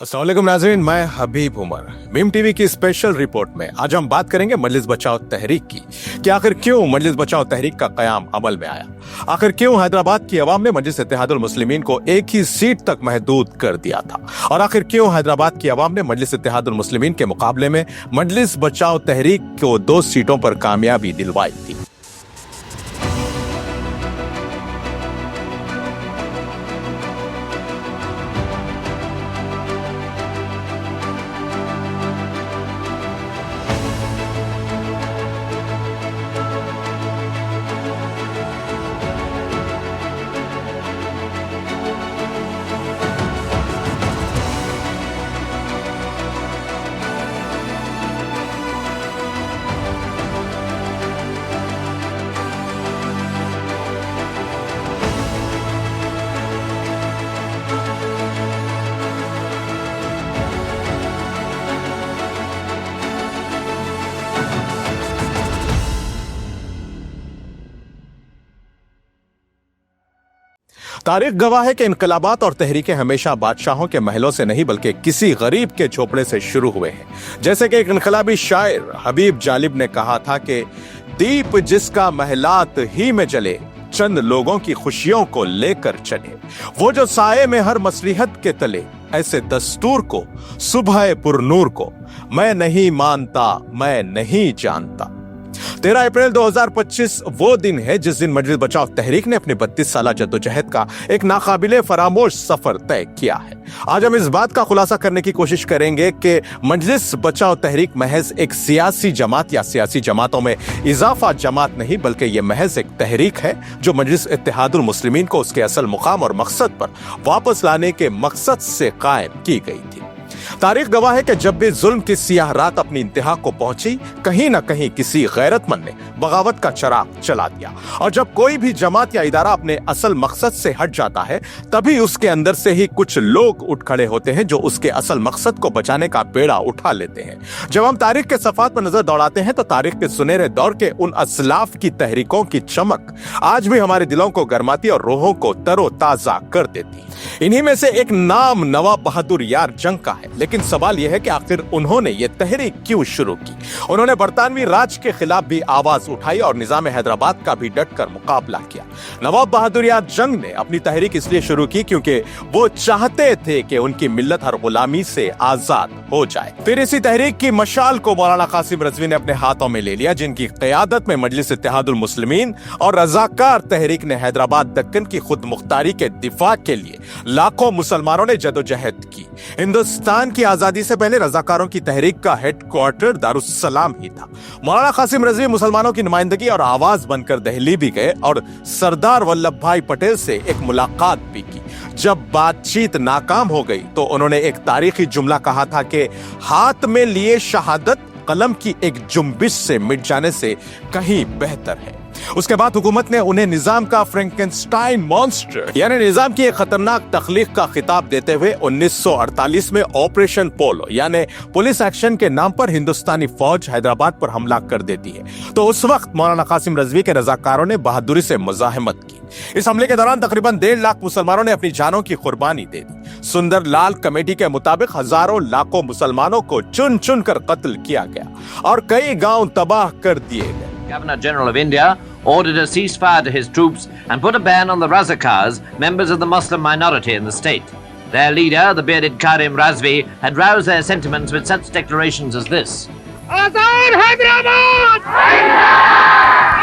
अस्सलाम वालेकुम नाज़रीन, मैं हबीब उमर। मीम टीवी की स्पेशल रिपोर्ट में आज हम बात करेंगे मजलिस बचाओ तहरीक की कि आखिर क्यों मजलिस बचाओ तहरीक का कयाम अमल में आया। आखिर क्यों हैदराबाद की अवाम ने मजलिस इत्तेहादुल मुस्लिमीन को एक ही सीट तक महदूद कर दिया था, और आखिर क्यों हैदराबाद की अवाम ने मजलिस इत्तेहादुल मुस्लिमीन के मुकाबले में मजलिस बचाओ तहरीक को 2 सीटों पर कामयाबी दिलवाई थी। तारीख गवाह है कि इनकलाबात और तहरीकें हमेशा बादशाहों के महलों से नहीं बल्कि किसी गरीब के झोपड़े से शुरू हुए हैं। जैसे कि एक इनकलाबी शायर हबीब जालिब ने कहा था कि दीप जिसका महलात ही में जले, चंद लोगों की खुशियों को लेकर चले, वो जो साए में हर मसलिहत के तले, ऐसे दस्तूर को सुबह पुरनूर को मैं नहीं मानता, मैं नहीं जानता। 13 अप्रैल 2025 वो दिन है जिस दिन मजलिस बचाओ तहरीक ने अपनी 32 साल जद्दोजहद का एक नाकाबिले फरामोश सफर तय किया है। आज हम इस बात का खुलासा करने की कोशिश करेंगे कि मजलिस बचाओ तहरीक महज एक सियासी जमात या सियासी जमातों में इजाफा जमात नहीं, बल्कि यह महज एक तहरीक है जो मजलिस इत्तेहादुल मुस्लिमीन को उसके असल मुकाम और मकसद पर वापस लाने के मकसद से कायम की गई थी। तारीख गवाह है कि जब भी जुल्म की सियाह रात अपनी इंतहा को पहुंची, कहीं ना कहीं किसी गैरतमंद ने बगावत का चिराग चला दिया, और जब कोई भी जमात या इदारा अपने असल मकसद से हट जाता है, तभी उसके अंदर से ही कुछ लोग उठ खड़े होते हैं जो उसके असल मकसद को बचाने का बेड़ा उठा लेते हैं। जब हम तारीख के सफात पर नजर दौड़ाते हैं तो तारीख के सुनहरे दौर के उन असलाफ की तहरीकों की चमक आज भी हमारे दिलों को गरमाती और रूहों को तरोताजा कर देती। इन्हीं में से एक नाम नवाब बहादुर यार जंग का है। लेकिन सवाल यह है कि आखिर उन्होंने ये तहरीक क्यों शुरू की। उन्होंने बरतानवी राज के खिलाफ भी आवाज उठाई और निजाम हैदराबाद का भी डटकर मुकाबला किया। नवाब बहादुर यार जंग ने अपनी तहरीक इसलिए शुरू की क्योंकि वो चाहते थे कि उनकी मिल्लत हर गुलामी से आजाद हो जाए। फिर इसी तहरीक की मशाल को मौलाना कासिम रजवी ने अपने हाथों में ले लिया, जिनकी क़यादत में मजलिस इत्तेहादुल मुस्लिमीन और रज़ाकार तहरीक ने हैदराबाद दक्कन की खुद मुख्तारी के दिफा के लिए लाखों मुसलमानों ने जदोजहद की। हिंदुस्तान की आजादी से पहले रजाकारों की तहरीक का हेडक्वार्टर दारुस्सलाम ही था। मौलाना कासिम रजवी मुसलमानों की नुमाइंदगी और आवाज बनकर दिल्ली भी गए और सरदार वल्लभ भाई पटेल से एक मुलाकात भी की। जब बातचीत नाकाम हो गई तो उन्होंने एक तारीखी जुमला कहा था कि हाथ में लिए शहादत कलम की एक जुम्बिश से मिट जाने से कहीं बेहतर है। उसके बाद हुकूमत ने उन्हें निजाम का फ्रैंकेनस्टाइन मॉन्स्टर यानी निजाम की एक खतरनाक तख्लीक का खिताब देते हुए 1948 में ऑपरेशन पोलो यानी पुलिस एक्शन के नाम पर हिंदुस्तानी फौज हैदराबाद पर हमला कर देती है। तो उस वक्त मौलाना कासिम रजवी के रजाकारों ने बहादुरी से मुजाहिमत की। इस हमले के दौरान तकरीबन 1.5 लाख मुसलमानों ने अपनी जानों की कुर्बानी दे दी। सुंदर लाल कमेटी के मुताबिक हजारों लाखों मुसलमानों को चुन चुन कर कत्ल किया गया और कई गांव तबाह कर दिए गए। Governor General of India ordered a ceasefire to his troops and put a ban on the Razakars, members of the Muslim minority in the state. Their leader, the bearded Karim Razvi, had roused their sentiments with such declarations as this: Azad Hyderabad!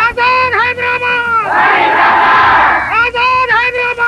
Azad Hyderabad! Azad Hyderabad!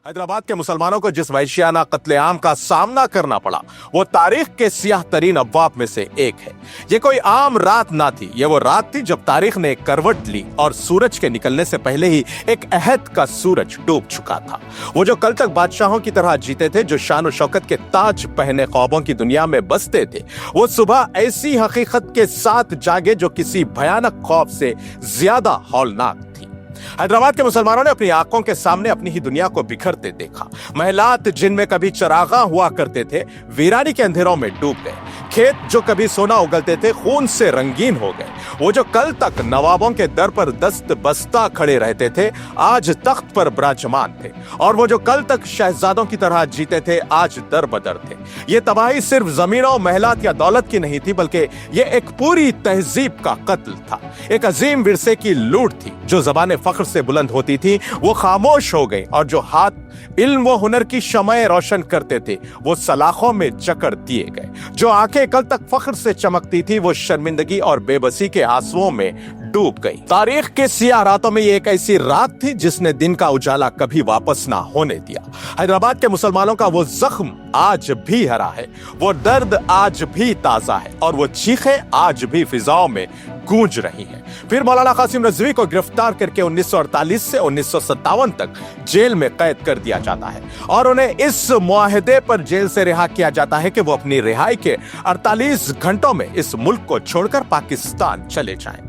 Hyderabad के मुसलमानों को जिस वहशियाना कत्लेआम का सामना करना पड़ा वो तारीख के सियाह तरीन अबवाब में से एक है। ये कोई आम रात ना थी, ये वो रात थी जब तारीख ने एक करवट ली और सूरज के निकलने से पहले ही एक अहद का सूरज डूब चुका था। वो जो कल तक बादशाहों की तरह जीते थे, जो शान और शौकत के ताज पहने ख्वाबों की दुनिया में बसते थे, वो सुबह ऐसी हकीकत के साथ जागे जो किसी भयानक खौफ से ज्यादा हौलनाक थी। हैदराबाद के मुसलमानों ने अपनी आंखों के सामने अपनी ही दुनिया को बिखरते देखा। महलात जिनमें कभी चरागा हुआ करते थे, वीरानी के अंधेरों में डूब गए। खेत जो कभी सोना उगलते थे, खून से रंगीन हो गए। वो जो कल तक नवाबों के दर पर दस्त बस्ता खड़े रहते थे, आज तख्त पर विराजमान थे। और वो जो कल तक शहजादों की तरह जीते थे, आज दर बदर थे। ये तबाही सिर्फ जमीनों, महलात या दौलत की नहीं थी, बल्कि ये एक पूरी तहजीब का कत्ल था। एक अजीम विरसे की लूट थी। जो ज़बानें फख्र से बुलंद होती थी वो खामोश हो गई, और जो हाथ इल्म व हुनर की शमएं रोशन करते थे वो सलाखों में जकड़ दिए गए। जो आंखें कल तक फख्र से चमकती थी वो शर्मिंदगी और बेबसी के आंसुओं में डूब गई। तारीख के सियाह रातों में ये एक ऐसी रात थी जिसने दिन का उजाला कभी वापस ना होने दिया। हैदराबाद के मुसलमानों का वो जख्म आज भी हरा है, वो दर्द आज भी ताजा है, और वो चीखें आज भी फिजाओं में गूंज रही हैं। फिर मौलाना कासिम रिजवी को गिरफ्तार करके 1948 से 1957 तक जेल में कैद कर दिया जाता है, और उन्हें इस मुआहदे पर जेल से रिहा किया जाता है कि वो अपनी रिहाई के 48 घंटों में इस मुल्क को छोड़कर पाकिस्तान चले जाएं।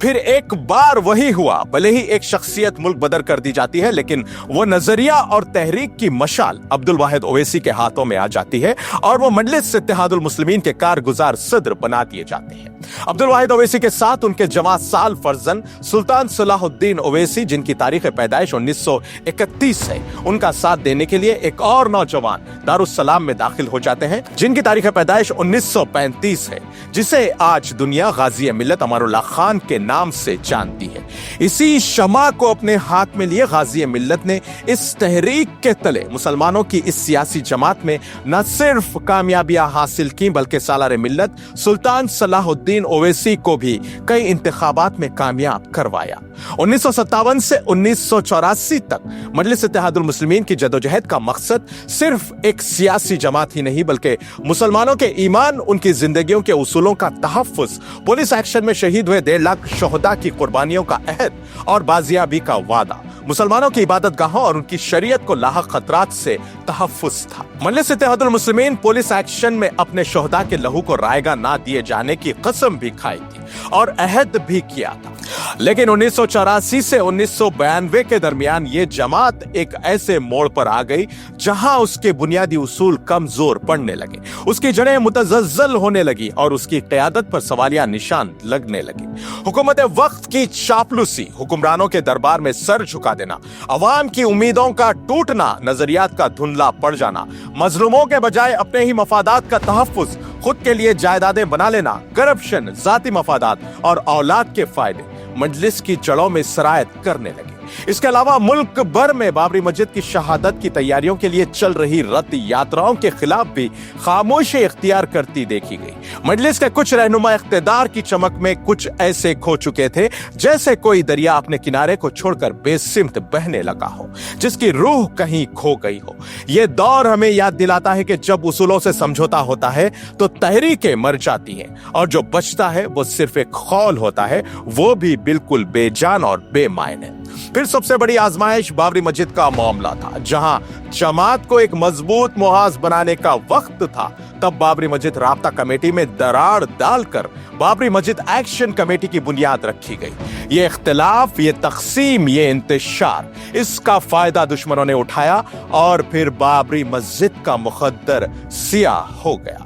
फिर एक बार वही हुआ, भले ही एक शख्सियत मुल्क बदर कर दी जाती है, लेकिन वो नजरिया और तहरीक की मशाल अब्दुल वाहिद ओवैसी के हाथों में आ जाती है और वो मजलिस इत्तेहादुल मुस्लिमीन के कारगुजार सदर बना दिए जाते हैं। अब्दुल वाहिद ओवैसी के साथ उनके जवां साल फर्जन सुल्तान सलाहुद्दीन ओवैसी, जिनकी तारीख पैदाइश 1931 है, उनका साथ देने के लिए एक और नौजवान दारुस्सलाम में दाखिल हो जाते हैं, जिनकी तारीख पैदाइश 1935 है, जिसे आज दुनिया गाजी मिल्लत अमारुल्लाह खान के नाम से जानती है। इसी शमा को अपने हाथ में लिए गाजी मिल्लत ने इस तहरीक के तले मुसलमानों की इस सियासी जमात में न सिर्फ कामयाबियां हासिल की, बल्कि सालार मिल्लत सुल्तान सलाहुद्दीन ओवैसी को भी कई इंतखाबात में कामयाब करवाया। 1957 से 1984 तक मजलिस इत्तेहादुल मुस्लिमीन की जदोजहद का मकसद सिर्फ एक सियासी जमात ही नहीं, बल्कि मुसलमानों के ईमान, उनकी जिंदगियों के उसूलों का तहफ्फुज, पुलिस एक्शन में शहीद हुए 1.5 लाख शोहदा की कुर्बानियों का अहद और बाजियाबी का वादा, मुसलमानों की इबादत गाहों और उनकी शरीयत को लाहक खतरात से तहफ्फुज था। मजलिस इत्तेहादुल मुस्लिमीन पुलिस एक्शन में अपने शोहदा के लहू को रायगा ना दिए जाने की कसम भी खाई थी और अहद भी किया था। लेकिन 1984 से 1992 के दरमियान ये जमात एक ऐसे मोड़ पर आ गई जहां उसके बुनियादी उसूल कमजोर पड़ने लगे, उसकी जड़ें मुतज़्ज़ल होने लगी और उसकी क़यादत पर सवालिया निशान लगने लगे। हुकूमत वक्त की चापलूसी, हुक्मरानों के दरबार में सर झुका देना, अवाम की उम्मीदों का टूटना, नजरियात का धुंधला पड़ जाना, मजलूमों के बजाय अपने ही मफादात का तहफ्फुज, खुद के लिए जायदादें बना लेना, करप्शन, जाती मफादात और औलाद के फायदे मजलिस की जड़ों में सरायत करने लगे। इसके अलावा मुल्क भर में बाबरी मस्जिद की शहादत की तैयारियों के लिए चल रही रथ यात्राओं के खिलाफ भी खामोशी इख्तियार करती देखी गई। मजलिस के कुछ रहनुमा इख्तिदार की चमक में कुछ ऐसे खो चुके थे जैसे कोई दरिया अपने किनारे को छोड़कर बेसिमत बहने लगा हो, जिसकी रूह कहीं खो गई हो। यह दौर हमें याद दिलाता है कि जब उसूलों से समझौता होता है तो तहरीकें मर जाती हैं और जो बचता है वो सिर्फ एक खौल होता है, वो भी बिल्कुल बेजान और बेमायने। फिर सबसे बड़ी आजमाइश बाबरी मस्जिद का मामला था। जहां जमात को एक मजबूत मुहाज बनाने का वक्त था, तब बाबरी मस्जिद राब्ता कमेटी में दरार डालकर बाबरी मस्जिद एक्शन कमेटी की बुनियाद रखी गई। ये इख्तिलाफ, ये तकसीम, ये इंतशार, इसका फायदा दुश्मनों ने उठाया और फिर बाबरी मस्जिद का मुकद्दर सियाह हो गया।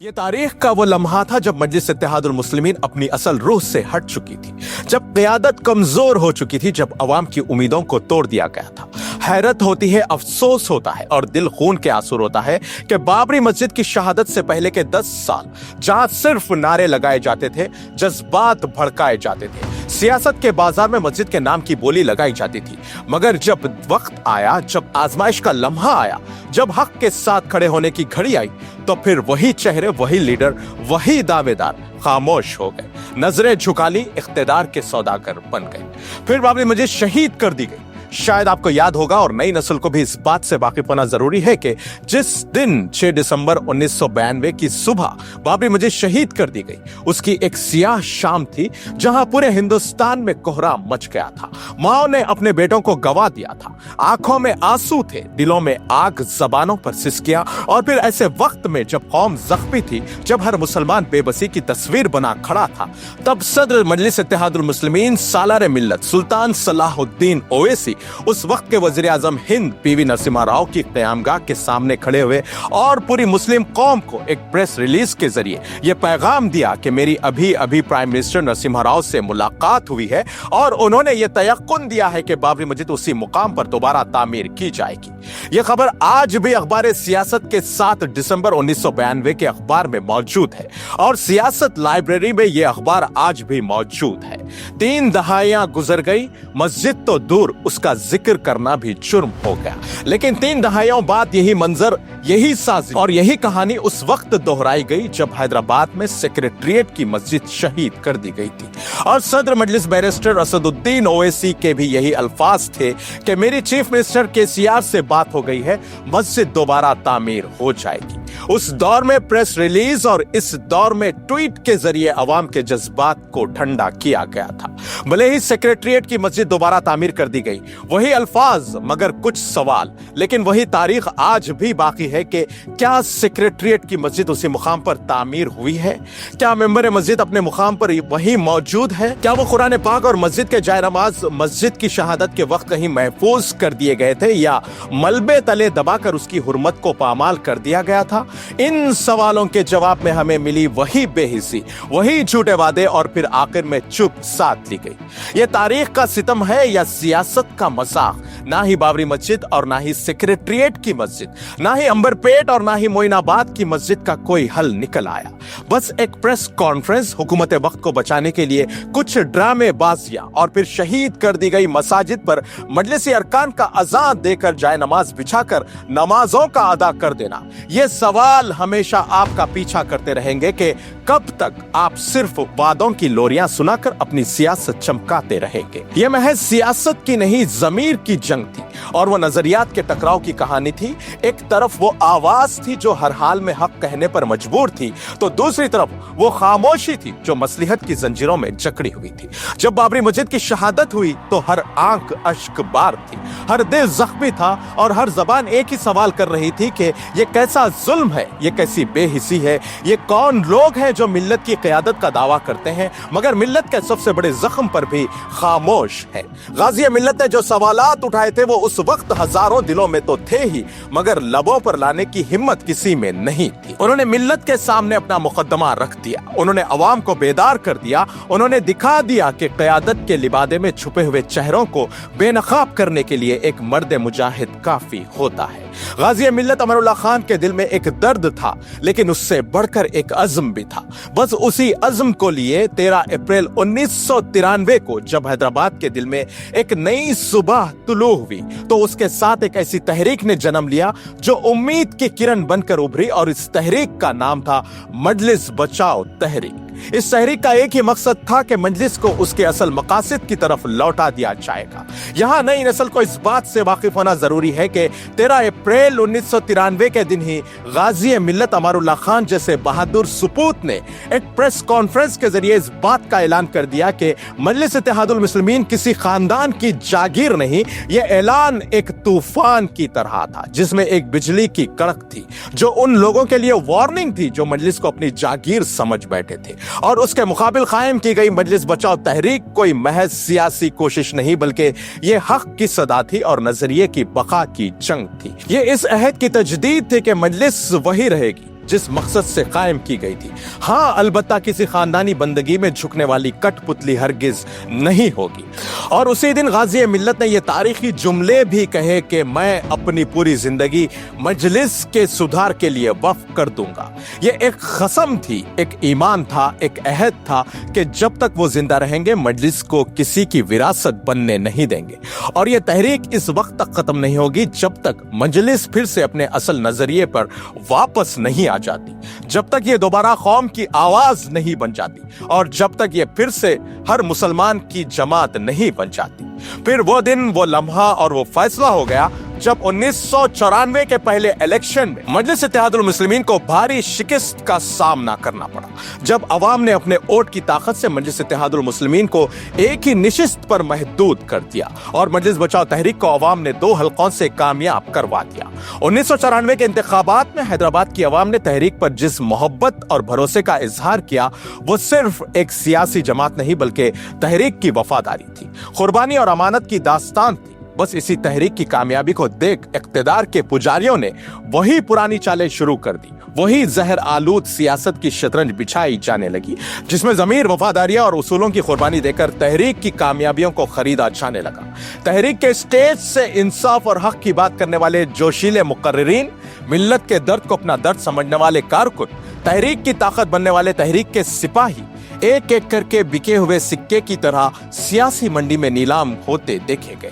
ये तारीख का वो लम्हा था जब मजलिस इत्तेहादुल मुस्लिमीन अपनी असल रूह से हट चुकी थी, जब क़यादत कमजोर हो चुकी थी, जब अवाम की उम्मीदों को तोड़ दिया गया था। हैरत होती है, अफसोस होता है और दिल खून के आंसू रोता है कि बाबरी मस्जिद की शहादत से पहले के 10 साल जहां सिर्फ नारे लगाए जाते थे, जज्बात भड़काए जाते थे, सियासत के बाजार में मस्जिद के नाम की बोली लगाई जाती थी, मगर जब वक्त आया, जब आजमाइश का लम्हा आया, जब हक के साथ खड़े होने की घड़ी आई, तो फिर वही चेहरे, वही लीडर, वही दावेदार खामोश हो गए, नजरें झुका ली, इख्तिदार के सौदागर बन गए। फिर बाबरी मस्जिद शहीद कर दी गई। शायद आपको याद होगा और नई नस्ल को भी इस बात से वाकिफ होना जरूरी है कि जिस दिन 6 दिसंबर 1992 की सुबह बाबरी मस्जिद शहीद कर दी गई, उसकी एक सियाह शाम थी जहां पूरे हिंदुस्तान में कोहराम मच गया था। माओ ने अपने बेटों को गवा दिया था, आंखों में आंसू थे, दिलों में आग, जबानों पर सिसकियां। और फिर ऐसे वक्त में जब कौम जख्मी थी, जब हर मुसलमान बेबसी की तस्वीर बना खड़ा था, तब सदर मजलिस इत्तेहादुल मुस्लिमीन सालार मिल्लत सुल्तान सलाहुद्दीन ओवैसी उस वक्त के वजीर आजम हिंद पीवी नरसिम्हा राव की क़यामगाह के सामने खड़े हुए और पूरी मुस्लिम कौम को एक प्रेस रिलीज के जरिए यह पैगाम दिया कि मेरी अभी अभी प्राइम मिनिस्टर नरसिम्हा राव से मुलाकात हुई है और उन्होंने यह तयक्कुन दिया है कि बाबरी मस्जिद उसी मुकाम पर दोबारा तामीर की जाएगी। यह खबर आज भी अखबार सियासत के 7 दिसंबर 1992 के अखबार में मौजूद है और सियासत लाइब्रेरी में यह अखबार आज भी मौजूद है। 3 दहाइयां गुजर गई, मस्जिद तो दूर, उसका जिक्र करना भी जुर्म हो गया, लेकिन 3 दहाइयों बाद यही मंजर, यही साजिश और यही कहानी उस वक्त दोहराई गई जब हैदराबाद में सेक्रेटरिएट की मस्जिद शहीद कर दी गई थी और सदर मजलिस बैरिस्टर असदुद्दीन ओवैसी के भी यही अल्फाज थे कि मेरी चीफ मिनिस्टर केसीआर से बात हो गई है, मस्जिद दोबारा तामीर हो जाएगी। उस दौर में प्रेस रिलीज और इस दौर में ट्वीट के जरिए अवाम के जज्बात को ठंडा किया गया था। भले ही सेक्रेटरिएट की मस्जिद दोबारा तामीर कर दी गई, वही अल्फाज मगर कुछ सवाल, लेकिन वही तारीख आज भी बाकी है कि क्या सेक्रेटरिएट की मस्जिद उसी मुकाम पर तामीर हुई है? क्या मेंबर मस्जिद अपने मुकाम पर वही मौजूद है? क्या वो कुरान पाक और मस्जिद के जायनमाज मस्जिद की शहादत के वक्त कहीं महफूज कर दिए गए थे या मलबे तले दबाकर उसकी हुर्मत को पामाल कर दिया गया था? इन सवालों के जवाब में हमें मिली वही बेहिसी, वही झूठे वादे और फिर आखिर में चुप साथ ली गई। यह तारीख का सितम है या सियासत का मजाक? ना ही बाबरी मस्जिद और ना ही सेक्रेटरिएट की मस्जिद, ना ही अंबरपेट और ना ही मोइनाबाद की मस्जिद का कोई हल निकल आया। बस एक प्रेस कॉन्फ्रेंस, हुकूमत वक्त को बचाने के लिए कुछ ड्रामेबाजियां और फिर शहीद कर दी गई मसाजिद पर मजलिसी अरकान का अजान देकर जाए नमाज बिछाकर नमाजों का अदा कर देना। ये सवाल हमेशा आपका पीछा करते रहेंगे कि कब तक आप सिर्फ वादों की लोरियां सुनाकर अपनी सियासत चमकाते रहेंगे। यह महज सियासत की नहीं, ज़मीर की जंग थी और वो नजरियात के टकराव की कहानी थी। एक तरफ वो आवाज थी जो हर हाल में हक कहने पर मजबूर थी, तो दूसरी तरफ वो खामोशी थी जो मसलिहत की जंजीरों में जकड़ी हुई थी। जब बाबरी मस्जिद की शहादत हुई तो हर आंख अश्कबार थी, हर दिल जख्मी था और हर जबान एक ही सवाल कर रही थी कि ये कैसा जुल्म है, ये कैसी बेहिसी है, ये कौन लोग हैं जो मिल्लत की क़यादत का दावा करते हैं मगर मिल्लत के सबसे बड़े जख्म पर भी खामोश है। गाज़ी मिल्लत ने जो सवालात उठाए थे वो उस वक्त हजारों दिलों में तो थे ही, मगर लबों पर लाने की हिम्मत किसी में नहीं थी। उन्होंने मिल्लत के सामने अपना मुकद्दमा रख दिया, उन्होंने अवाम को बेदार कर दिया, उन्होंने दिखा दिया कि क़यादत के लिबादे में छुपे हुए चेहरों को बेनकाब करने के लिए एक मर्द मुजाहिद काफी होता है। गाज़ी मिल्लत अमरुल्लाह खान के दिल में एक दर्द था, लेकिन उससे बढ़कर एक अज़्म भी था। बस उसी अज़्म को लिए 13 अप्रैल 1993 को जब हैदराबाद के दिल में एक नई सुबह तुलू हुई तो उसके साथ एक ऐसी तहरीक ने जन्म लिया जो उम्मीद की किरण बनकर उभरी और इस तहरीक का नाम था मजलिस बचाओ तहरीक। इस तहरीक का एक ही मकसद था कि मजलिस को उसके असल मकासद की तरफ लौटा दिया जाएगा। यहाँ नई नस्ल को इस बात से वाकिफ होना जरूरी है कि 13 अप्रैल 1993 के दिन ही गाज़ी मिल्लत अमरुल्लाह खान जैसे बहादुर सपूत ने एक प्रेस कॉन्फ्रेंस के जरिए इस बात का ऐलान कर दिया कि मजलिस इत्तेहादुल मुस्लिमीन किसी खानदान की जागीर नहीं। यह ऐलान एक तूफान की तरह था जिसमें एक बिजली की कड़क थी जो उन लोगों के लिए वार्निंग थी जो मजलिस को अपनी जागीर समझ बैठे थे, और उसके मुकाबिल कायम की गई मजलिस बचाओ तहरीक कोई महज सियासी कोशिश नहीं बल्कि ये हक की सदा थी और नजरिए की बका की जंग थी। ये इस अहद की तजदीद थी कि मजलिस वही रहेगी, जिस मकसद से कायम की गई थी। हाँ, अलबत्ता किसी खानदानी बंदगी में झुकने वाली कठपुतली हरगिज नहीं होगी। और उसी दिन गाजी मिल्लत ने ये तारीखी जुमले भी कहे कि मैं अपनी पूरी जिंदगी मजलिस के सुधार के लिए वक्फ कर दूंगा। ये एक कसम थी, एक ईमान था, एक अहद था कि जब तक वो जिंदा रहेंगे मजलिस को किसी की विरासत बनने नहीं देंगे। और ये तहरीक इस वक्त तक खत्म नहीं होगी जब तक मजलिस फिर से अपने असल नजरिए पर वापस नहीं आ जाती, जब तक ये दोबारा कौम की आवाज नहीं बन जाती, और जब तक ये फिर से हर मुसलमान की जमात नहीं बन जाती। फिर वो दिन, वो लम्हा और वो फैसला हो गया जब 1994 के पहले इलेक्शन में मजलिस इत्तेहादुल मुस्लिमीन को भारी शिकस्त का सामना करना पड़ा, जब अवाम ने अपने वोट की ताकत से मजलिस इत्तेहादुल मुस्लिमीन को एक ही निशिस्त पर महदूद कर दिया और मजलिस बचाओ तहरीक को अवाम ने 2 हलकों से कामयाब करवा दिया। 1994 के इंतखाबात में हैदराबाद की अवाम ने तहरीक पर जिस मोहब्बत और भरोसे का इजहार किया वो सिर्फ एक सियासी जमात नहीं बल्कि तहरीक की वफादारी थी, कुर्बानी और अमानत की दास्तान थी। बस इसी तहरीक की कामयाबी को देख इख्तिदार के पुजारियों ने वही पुरानी चालें शुरू कर दी, वही जहर आलूद सियासत की शतरंज बिछाई जाने लगी जिसमें ज़मीर, वफादारियां और उसूलों की कुर्बानी देकर तहरीक की कामयाबियों को खरीदा जाने लगा। तहरीक के स्टेज से इंसाफ और हक की बात करने वाले जोशीले मुकर्रिरीन, मिल्लत के दर्द को अपना दर्द समझने वाले कारकुन, तहरीक की ताकत बनने वाले तहरीक के सिपाही एक एक करके बिके हुए सिक्के की तरह सियासी मंडी में नीलाम होते देखे गए।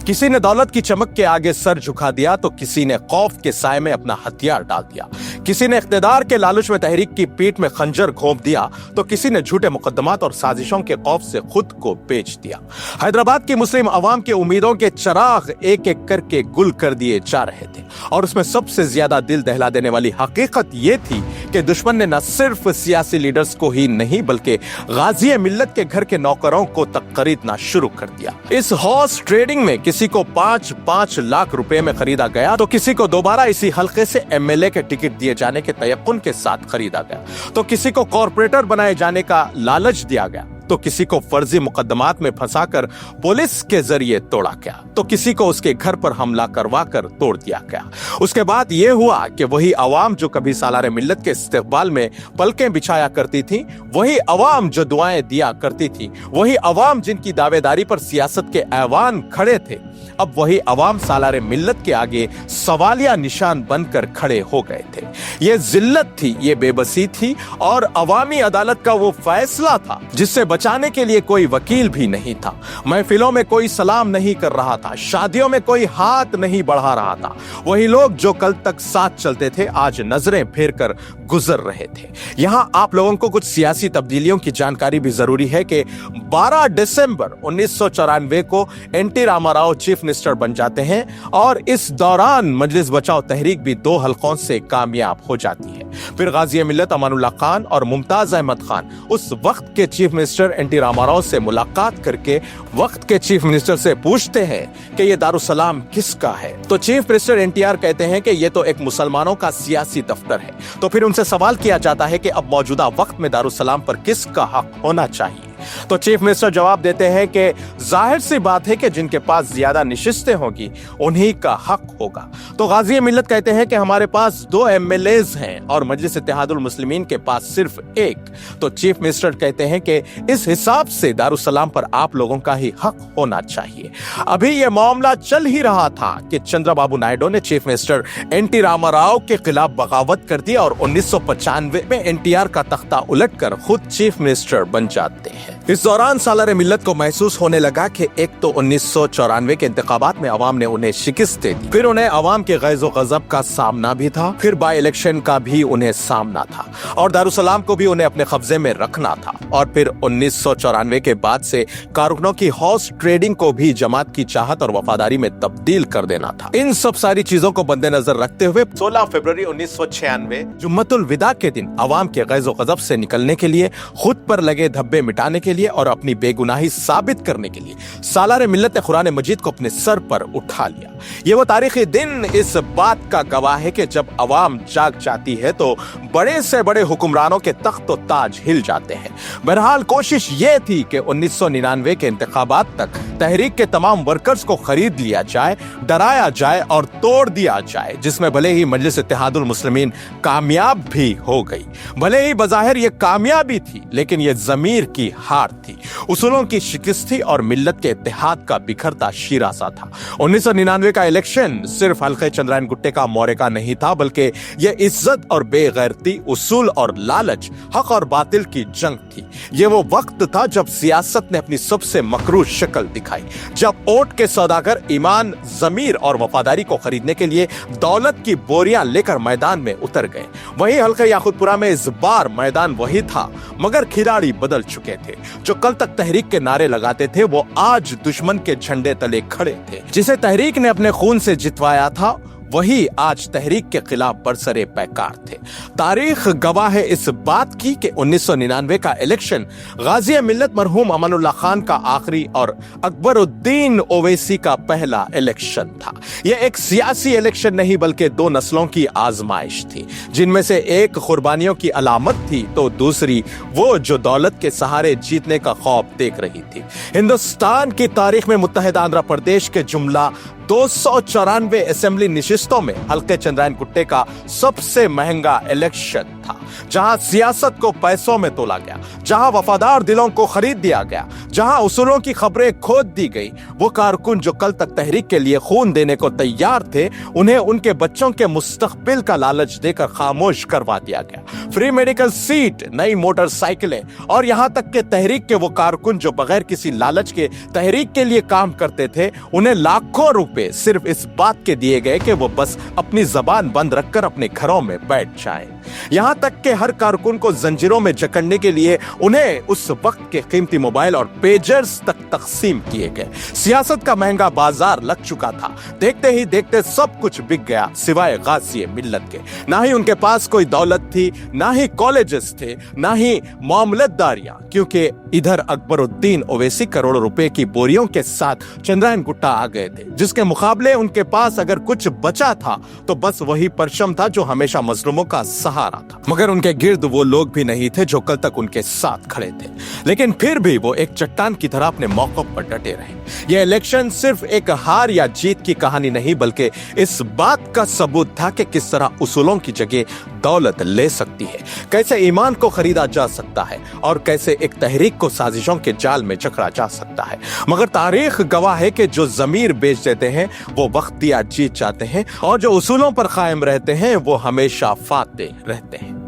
किसी ने दौलत की चमक के आगे सर झुका दिया तो किसी ने खौफ के साए में अपना हथियार डाल दिया, किसी ने इख्तिदार के लालच में तहरीक की पीठ में खंजर घोंप दिया तो किसी ने झूठे मुकदमात और साजिशों के खौफ से खुद को बेच दिया। हैदराबाद की मुस्लिम अवाम के उम्मीदों के चिराग एक एक करके गुल कर दिए जा रहे थे और उसमें सबसे ज्यादा दिल दहला देने वाली हकीकत यह थी कि दुश्मन ने न सिर्फ सियासी लीडर्स को ही नहीं बल्कि गाजी मिल्लत के घर के नौकरों को तक खरीदना शुरू कर दिया। इस हॉर्स ट्रेडिंग में किसी को 5-5 लाख रुपए में खरीदा गया तो किसी को दोबारा इसी हल्के से एमएलए के टिकट दिए जाने के तयक्कुन के साथ खरीदा गया, तो किसी को कॉर्पोरेटर बनाए जाने का लालच दिया गया, तो किसी को फर्जी मुकदमात में फंसाकर पुलिस के जरिए तोड़ा गया, तो किसी को उसके घर पर हमला करवा कर तोड़ दिया गया। उसके बाद यह हुआ कि वही अवाम जो कभी सालारे मिल्लत के इस्तेकबाल में पलकें बिछाया करती थी, वही अवाम जो दुआएं दिया करती थी, वही अवाम जिनकी दावेदारी पर सियासत के ऐवान खड़े थे, अब वही अवाम सालारे मिल्लत के आगे सवालिया निशान बनकर खड़े हो गए थे। ये जिल्लत थी, ये बेबसी थी और अवामी अदालत का वो फैसला था जिससे बचाने के लिए कोई वकील भी नहीं था। महफिलों में कोई सलाम नहीं कर रहा था, शादियों में कोई हाथ नहीं बढ़ा रहा था। वही लोग जो कल तक साथ चलते थे आज नजरें फेर कर गुजर रहे थे। यहां आप लोगों को कुछ सियासी तब्दीलियों की जानकारी भी जरूरी है कि 12 दिसंबर 1994 को एनटी रामाराव चीफ मिनिस्टर बन जाते हैं और इस दौरान मजलिस बचाओ तहरीक भी 2 हलकों से कामयाब हो जाती है। फिर गाजी मिल्लत अमानुल्लाह खान और मुमताज अहमद खान उस वक्त के चीफ मिनिस्टर एनटी रामाराव से मुलाकात करके वक्त के चीफ मिनिस्टर से पूछते हैं कि ये दारुसलाम किसका है, तो चीफ मिनिस्टर एनटीआर कहते हैं कि ये तो एक मुसलमानों का सियासी दफ्तर है। तो फिर उनसे सवाल किया जाता है कि अब मौजूदा वक्त में दारुसलाम पर किसका हक होना चाहिए, तो चीफ मिनिस्टर जवाब देते हैं कि जाहिर सी बात है कि जिनके पास ज्यादा निशिस्तें होगी उन्हीं का हक होगा। तो गाजी मिल्लत कहते हैं कि हमारे पास 2 एमएलएज हैं और मजलिस इत्तेहादुल मुस्लिमीन के पास सिर्फ 1। तो चीफ मिनिस्टर कहते हैं कि इस हिसाब से दारुसलाम पर आप लोगों का ही हक होना चाहिए। अभी यह मामला चल ही रहा था कि चंद्रबाबू नायडू ने चीफ मिनिस्टर एनटी रामाराव के खिलाफ बगावत कर दी और 1995 में एनटीआर का तख्ता उलटकर खुद चीफ मिनिस्टर बन जाते हैं। इस दौरान सालारे मिल्लत को महसूस होने लगा कि एक तो 1994 के इंतखाबात में अवाम ने उन्हें शिकस्तें दी, फिर उन्हें अवाम के गैज़ो गज़ब का सामना भी था, फिर बाई इलेक्शन का भी उन्हें सामना था और दारुसलाम को भी उन्हें अपने कब्जे में रखना था, और फिर 1994 के बाद से कारकुनों की हॉर्स ट्रेडिंग को भी जमात की चाहत और वफादारी में तब्दील कर देना था। इन सब सारी चीजों को मद्देनजर रखते हुए 16 फरवरी 1996 जुम्मतुल विदा के दिन अवाम के गैज़ो गज़ब से निकलने के लिए, खुद पर लगे धब्बे मिटाने के लिए लिए और अपनी बेगुनाही साबित करने के लिए सालार मिल्लत ने कुरान मजीद को अपने सर पर उठा लिया। ये वो तारीखी दिन इस बात का गवाह है कि जब अवाम जाग जाती है तो बड़े से बड़े हुक्मरानों के तख्त और ताज हिल जाते हैं। बहरहाल कोशिश ये थी कि 1999 के इंतखाबात तक तहरीक के तमाम वर्कर्स को खरीद लिया जाए, डराया जाए और तोड़ दिया जाए, जिसमें भले ही मजलिस इत्तेहादुल मुस्लिमीन कामयाब भी हो गई। भले ही बज़ाहिर ये कामयाबी थी, लेकिन ये ज़मीर की हार थी, उसूलों की शिकस्त थी और मिल्लत के इत्तेहाद का बिखरता शीरा सा था। 1999 का इलेक्शन सिर्फ हल्के चंद्रायन गुट्टे का मोरका नहीं था, बल्कि ये इज्जत और बेगैरती, उसूल और लालच, हक और बातिल की जंग थी। ये वो वक्त था जब सियासत ने अपनी सबसे मकरूज शक्ल दिखाई, जब वोट के सौदागर ईमान, ज़मीर और वफादारी को खरीदने के लिए दौलत की बोरियां लेकर मैदान में उतर गए। वहीं हल्के याकूतपुरा में इस बार मैदान वही था, मगर खिलाड़ी बदल चुके थे। जो कल तक तहरीक के नारे लगाते थे वो आज दुश्मन के झंडे तले खड़े थे। जिसे तहरीक ने अपने खून से जितवाया था वही आज तहरीक के खिलाफ बरसरे पैकार थे। तारीख गवाह है इस बात की कि 1999 का इलेक्शन गाजी मिल्लत मरहूम अमानुल्लाह खान का आखिरी और अकबरुद्दीन ओवैसी का पहला इलेक्शन था। यह एक सियासी इलेक्शन नहीं बल्कि दो नस्लों की आजमाइश थी, जिनमें से एक कुर्बानियों की अलामत थी तो दूसरी वो जो दौलत के सहारे जीतने का खौफ देख रही थी। हिंदुस्तान की तारीख में मुत्तहिदा आंध्र प्रदेश के जुमला 294 असेंबली निशिस्तों में हल्के चंद्रायन गुट्टे का सबसे महंगा इलेक्शन था, जहां सियासत को पैसों में तोला गया, जहां वफादार दिलों को खरीद दिया गया, जहां उसूलों की खबरें खोद दी गई। वो कारकुन जो कल तक तहरीक के लिए खून देने को तैयार थे, उन्हें उनके बच्चों के मुस्तकबिल का लालच देकर खामोश करवा दिया गया। फ्री मेडिकल सीट, नई मोटरसाइकिलें और यहां तक के तहरीक के वो कारकुन जो बगैर किसी लालच के तहरीक के लिए काम करते थे, उन्हें लाखों रुपए सिर्फ इस बात के दिए गए कि वो बस अपनी जबान बंद रखकर अपने घरों में बैठ जाएं। यहां तक कि हर कारकुन को जंजीरों में जकड़ने के लिए उन्हें उस वक्त के कीमती मोबाइल और पेजर्स तक तकसीम किए गए। सियासत का महंगा बाजार लग चुका था। देखते ही देखते सब कुछ बिक गया सिवाय गाज़ी मिल्लत के। ना ही उनके पास कोई दौलत थी, ना ही कॉलेजेस थे, ना ही मामलतदारियां, क्योंकि इधर अकबरुद्दीन ओवैसी करोड़ों रुपए की बोरियों के साथ चंद्रायन गुट्टा आ गए थे, जिसके मुकाबले उनके पास अगर कुछ बचा था तो बस वही परचम था जो हमेशा मजलूमों का सहारा था। मगर उनके गिर्द वो लोग भी नहीं थे जो कल तक उनके साथ खड़े थे, लेकिन फिर भी वो एक चट्टान की तरह अपने मौक़िफ़ पर डटे रहे। यह इलेक्शन सिर्फ एक हार या जीत की कहानी नहीं बल्कि इस बात का सबूत था कि किस तरह उसूलों की जगह दौलत ले सकती है, कैसे ईमान को खरीदा जा सकता है और कैसे एक तहरीक को साजिशों के जाल में जकड़ा जा सकता है। मगर तारीख गवाह है कि जो ज़मीर बेच देते हैं वो वक्तिया जीत जाते हैं और जो उसूलों पर कायम रहते हैं वो हमेशा फाते रहते हैं।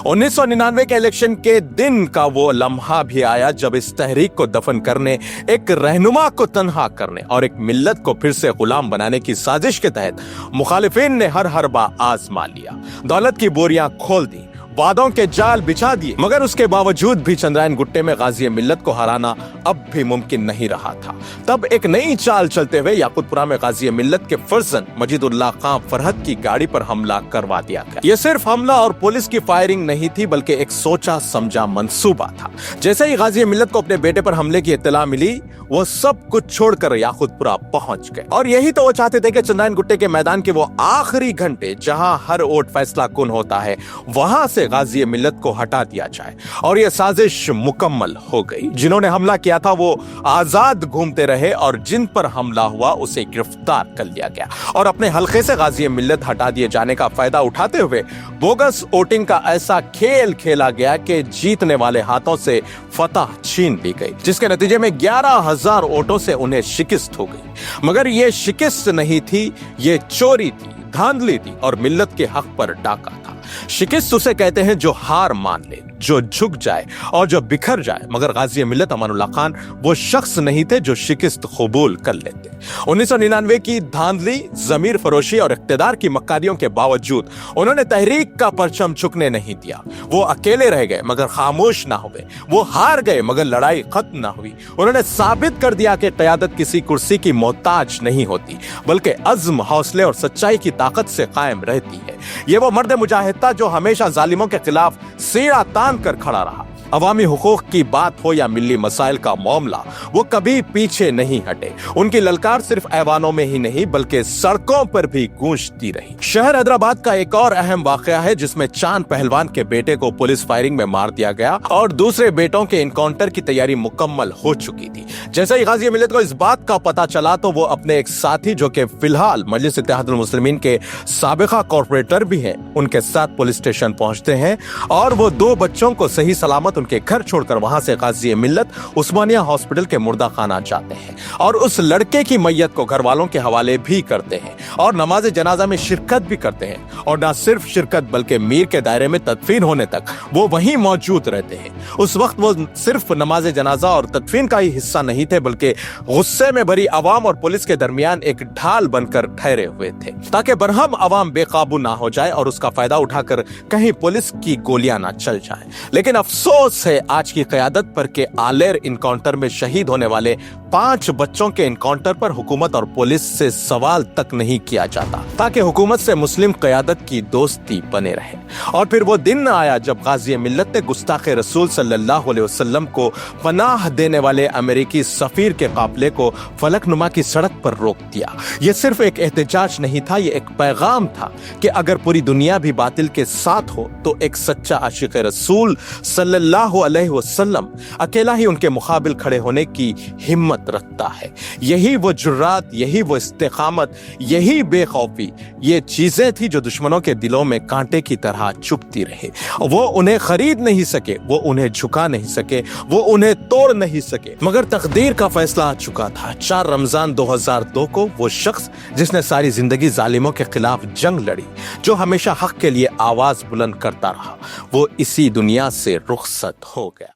1999 के इलेक्शन के दिन का वो लम्हा भी आया जब इस तहरीक को दफन करने, एक रहनुमा को तन्हा करने और एक मिल्लत को फिर से गुलाम बनाने की साजिश के तहत मुखालिफिन ने हर हरबा आजमा लिया, दौलत की बोरियां खोल दी, वादों के जाल बिछा दिए। मगर उसके बावजूद भी चंद्रायन गुट्टे में गाजी मिल्लत को हराना अब भी मुमकिन नहीं रहा था। तब एक नई चाल चलते हुए याकूतपुरा में गाजी मिल्लत के फर्जन मजीदुल्लाह खां फरहत की गाड़ी पर हमला करवा दिया गया। यह सिर्फ हमला और पुलिस की फायरिंग नहीं थी बल्कि एक सोचा समझा मंसूबा था। जैसे ही गाजी मिल्लत को अपने बेटे पर हमले की इत्तला मिली, वो सब कुछ छोड़कर याकूतपुरा पहुंच गए और यही तो वो चाहते थे कि चंद्रायन गुट्टे के मैदान के वो आखिरी घंटे जहां हर वोट फैसला कुन होता है, वहां से गाजी मिल्लत को हटा दिया जाए। और यह साजिश मुकम्मल हो गई। जिन्होंने हमला किया था वो आजाद घूमते रहे और जिन पर हमला हुआ उसे गिरफ्तार कर लिया गया और अपने हल्के से गाजी मिल्लत हटा दिए जाने का फायदा उठाते हुए बोगस वोटिंग का ऐसा खेल खेला गया कि जीतने वाले हाथों से फतह छीन ली गई, जिसके नतीजे में 11,000 वोटों से उन्हें शिकस्त हो गई। मगर यह शिकस्त नहीं थी, ये चोरी थी, धांधली थी और मिल्लत के हक पर डाका था। शिकस्त उसे कहते हैं जो हार मान ले, जो झुक जाए और जो बिखर जाए। मगर गाजी मिल्लत अमानुल्लाह खान वो शख्स नहीं थे जो शिकस्त कबूल कर लेते। 1999 की धांधली, जमीर फरोशी और इख्तिदार की मक्कारियों के बावजूद उन्होंने तहरीक का परचम झुकने नहीं दिया। वो अकेले रह गए मगर खामोश ना हुए, वो हार गए मगर लड़ाई खत्म ना हुई। उन्होंने साबित कर दिया कि क़यादत किसी कुर्सी की मोहताज नहीं होती बल्कि अज़्म, हौसले और सच्चाई की ताकत से कायम रहती है। ये वो मर्द मुजाहिद था जो हमेशा जालिमों के खिलाफ सीना तान कर खड़ा रहा। अवामी हुकूक की बात हो या मिली मसाइल का मामला, वो कभी पीछे नहीं हटे। उनकी ललकार सिर्फ ऐवानों में ही नहीं बल्कि सड़कों पर भी गूंजती रही। शहर हैदराबाद का एक और अहम वाकया है जिसमें चांद पहलवान के बेटे को पुलिस फायरिंग में मार दिया गया और दूसरे बेटों के इनकाउंटर की तैयारी मुकम्मल हो चुकी थी। जैसे ही गाजी मिल्लत को इस बात का पता चला तो वो अपने एक साथी जो कि फिलहाल मजलिस इत्तेहादुल मुस्लिमीन के साबिका कॉर्पोरेटर भी हैं, उनके साथ पुलिस स्टेशन पहुंचते हैं और वो 2 बच्चों को सही सलामत उनके घर छोड़कर वहां से गाजी मिल्लत उस्मानिया हॉस्पिटल के मुर्दा खाना जाते हैं और उस लड़के की मैयत को घर वालों के हवाले भी करते हैं और नमाज जनाजा में शिरकत भी करते हैं। और न सिर्फ शिरकत बल्कि मीर के दायरे में तदफीन होने तक वो वहीं मौजूद रहते हैं। उस वक्त वो सिर्फ नमाज जनाजा और तदफीन का ही हिस्सा नहीं थे बल्कि गुस्से में भरी अवाम और पुलिस के दरमियान एक ढाल बनकर ठहरे हुए थे ताकि बरहम अवाम बेकाबू ना हो जाए और उसका फायदा उठाकर कहीं पुलिस की गोलियां ना चल जाए। लेकिन अफसोस है आज की क़यादत पर के आलेर इनकाउंटर में शहीद होने वाले 5 बच्चों के इनकाउंटर पर हुकूमत और पुलिस से सवाल तक नहीं किया जाता ताकि हुकूमत से मुस्लिम क़यादत की दोस्ती बने रहे। और फिर वो दिन आया जब गाजी मिल्लत ने गुस्ताखे रसूल सल्लल्लाहु अलैहि वसल्लम को पनाह देने वाले अमेरिकी सफीर के काफिले को फलकनुमा की सड़क पर रोक दिया। ये सिर्फ एक एहतजाज नहीं था, ये एक पैगाम था कि अगर पूरी दुनिया भी बातिल के साथ हो तो एक सच्चा आशिक रसूल सल्लल्लाहु अलैहि वसल्लम अकेला ही उनके मुकाबिल खड़े होने की हिम्मत रखता है। यही वो जुर्रात, यही वो इस्तिकामत, यही बेखौफी, ये चीजें थी जो दुश्मनों के दिलों में कांटे की तरह चुभती रहे। वो उन्हें खरीद नहीं सके, वो उन्हें झुका नहीं सके, वो उन्हें तोड़ नहीं सके, मगर तकदीर का फैसला आ चुका था। 4 रमजान 2002 को वो शख्स जिसने सारी जिंदगी जालिमों के खिलाफ जंग लड़ी, जो हमेशा हक के लिए आवाज बुलंद करता रहा, वो इसी दुनिया से रुखसत हो गया।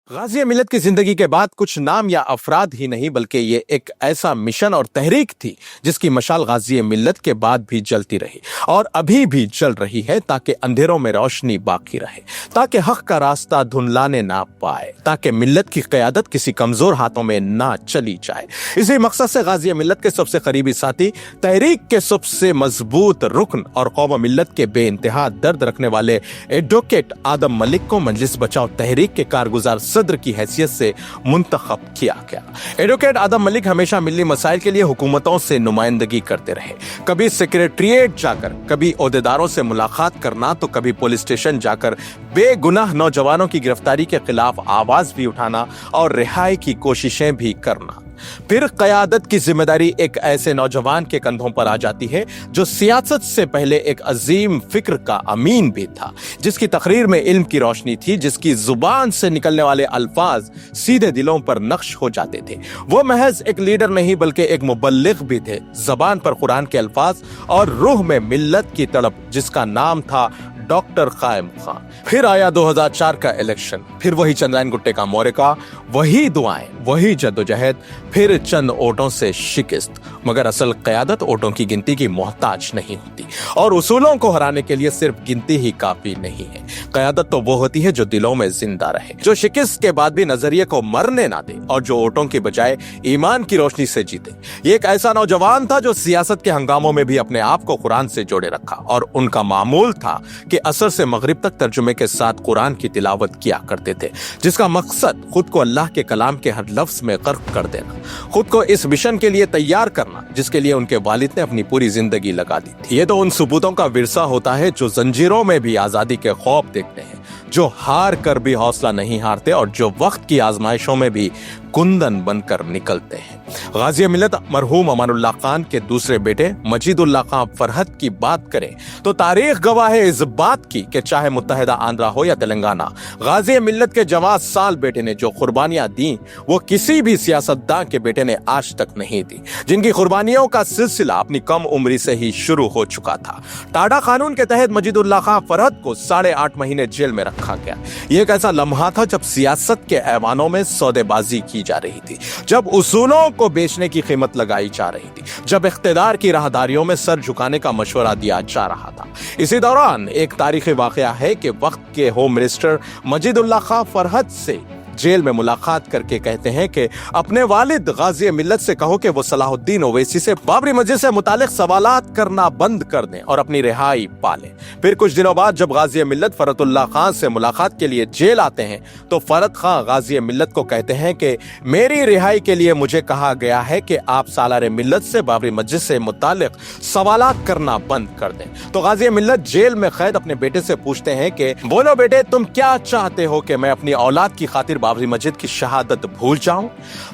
गाजी मिल्लत की जिंदगी के बाद कुछ नाम या अफराद ही नहीं बल्कि ये एक ऐसा मिशन और तहरीक थी जिसकी मशाल गाजी मिल्लत के बाद भी जलती रही और अभी भी जल रही है ताकि अंधेरों में रोशनी बाकी रहे, ताकि हक का रास्ता धुंधलाने ना पाए, ताकि मिल्लत की क़यादत किसी कमजोर हाथों में ना चली जाए। इसी मकसद से गाजी मिल्लत के सबसे करीबी साथी, तहरीक के सबसे मजबूत रुकन और कौम मिल्लत के बेइंतहा दर्द रखने वाले एडवोकेट आदम मलिक को मजलिस बचाओ तहरीक के कारगुजार सदर की हैसियत से मुंतखब किया गया। एडवोकेट आदम मलिक हमेशा मिली मसाइल के लिए हुकूमतों से नुमाइंदगी करते रहे, कभी सेक्रेटरीट जाकर, कभी ओहदेदारों से मुलाकात करना तो कभी पुलिस स्टेशन जाकर बेगुनाह नौजवानों की गिरफ्तारी के खिलाफ आवाज भी उठाना और रिहाई की कोशिशें भी करना। फिर क़यादत की जिम्मेदारी एक ऐसे नौजवान के कंधों पर आ जाती है जो सियासत से पहले एक अजीम फिक्र का अमीन भी था, जिसकी तकरीर में इल्म की रोशनी थी, जिसकी जुबान से निकलने वाले अल्फाज सीधे दिलों पर नक्श हो जाते थे। वो महज एक लीडर नहीं बल्कि एक मुबल्लिग भी थे, जबान पर कुरान के अल्फाज और रूह में मिल्लत की तड़प, जिसका नाम था डॉक्टर कायम खान। फिर आया 2004 का इलेक्शन, फिर वही चंद्रायन गुट्टे का मोरका, वही दुआएं, वही जद्दोजहद, फिर चंद वोटों से शिकस्त। मगर असल क़यादत वोटों की गिनती की मोहताज नहीं होती और उसूलों को हराने के लिए सिर्फ गिनती ही काफी नहीं है। क़यादत तो वो होती है जो दिलों में जिंदा रहे, जो शिकस्त के बाद भी नजरिए को मरने ना दे और जो वोटों की बजाय ईमान की रोशनी से जीते। ये एक ऐसा नौजवान था जो सियासत के हंगामों में भी अपने आप को कुरान से जोड़े रखा और उनका मामूल था कि असर से मगरिब तक तर्जुमे के साथ कुरान की तिलावत किया करते थे, जिसका मकसद खुद को अल्लाह के कलाम के हर लफ्ज में गर्क कर देना, खुद को इस मिशन के लिए तैयार करना जिसके लिए उनके वालिद ने अपनी पूरी जिंदगी लगा दी थी। ये तो उन सबूतों का विरसा होता है जो जंजीरों में भी आजादी के खौफ देखते हैं, जो हार कर भी हौसला नहीं हारते और जो वक्त की आजमाइशों में भी कुंदन बनकर निकलते हैं। गाजी मिल्लत मरहूम अमानुल्लाह खान के दूसरे बेटे मजीदुल्लाह खान फरहत की बात करें तो तारीख गवाह है इस बात की कि चाहे मुत्तहिदा आंध्रा हो या तेलंगाना, गाजी मिल्लत के जवान साल बेटे ने जो कुर्बानियां दी वो किसी भी सियासतदान के बेटे ने आज तक नहीं दी, जिनकी कुर्बानियों का सिलसिला अपनी कम उम्री से ही शुरू हो चुका था। टाडा कानून के तहत मजीदुल्लाह खान फरहत को 8.5 महीने जेल में रखा गया। ये एक ऐसा लम्हा था जब सियासत के ऐवानों में सौदेबाजी की जा रही थी, जब उसूलों को बेचने की कीमत लगाई जा रही थी, जब इख्तिदार की राहदारियों में सर झुकाने का मशवरा दिया जा रहा था। इसी दौरान एक तारीखी वाकया है कि वक्त के होम मिनिस्टर मजीदुल्लाह खान फरहत से जेल में मुलाकात करके कहते हैं कि अपने वालिद गाजी मिल्लत से कहो कि वो सलाहुद्दीन ओवैसी से बाबरी मस्जिद से मुतालिक सवालात करना बंद कर दें और अपनी रिहाई पालें। फिर कुछ दिनों बाद जब गाजी मिल्लत फरतुल्लाह खान से मुलाकात के लिए जेल आते हैं तो फरत खान गाजी मिल्लत को कहते हैं कि मेरी रिहाई के लिए मुझे कहा गया है कि आप सालार मिल्लत से बाबरी मस्जिद से मुतालिक सवालात करना बंद कर दें। तो गाजी मिल्लत जेल में कैद अपने बेटे से पूछते हैं कि बोलो बेटे, तुम क्या चाहते हो कि मैं अपनी औलाद की खातिर बाबरी मस्जिद की शहादत भूल जाऊं?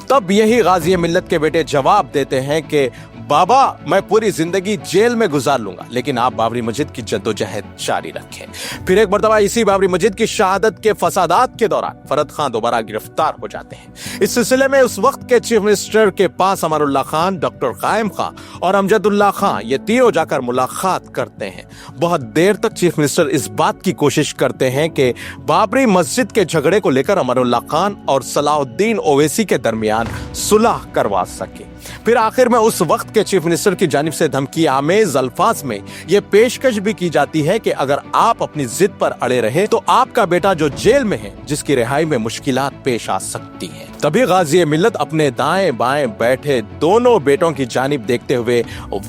तब यही गाजी मिल्लत के बेटे जवाब देते हैं कि बाबा, मैं पूरी जिंदगी जेल में गुजार लूंगा लेकिन आप बाबरी मस्जिद की जद्दोजहद जारी रखें। फिर एक मर्तबा इसी बाबरी मस्जिद की शहादत के फसादात के दौरान फरत खान दोबारा गिरफ्तार हो जाते हैं। इस सिलसिले में उस वक्त के चीफ मिनिस्टर के पास अमानुल्लाह खान, डॉक्टर कायम खान और अमजदुल्लाह खान ये तीनों जाकर मुलाकात करते हैं। बहुत देर तक चीफ मिनिस्टर इस बात की कोशिश करते हैं कि बाबरी मस्जिद के झगड़े को लेकर अमानुल्लाह खान और सलाहुद्दीन ओवैसी के दरमियान सुलह करवा सके। फिर आखिर में उस वक्त के चीफ मिनिस्टर की जानिब से धमकी आमेज अल्फाज में यह पेशकश भी की जाती है कि अगर आप अपनी जिद पर अड़े रहे तो आपका बेटा जो जेल में है, जिसकी रिहाई में मुश्किलात पेश आ सकती हैं। तभी गाजी मिल्लत अपने दाएं बाएं बैठे दोनों बेटों की जानिब देखते हुए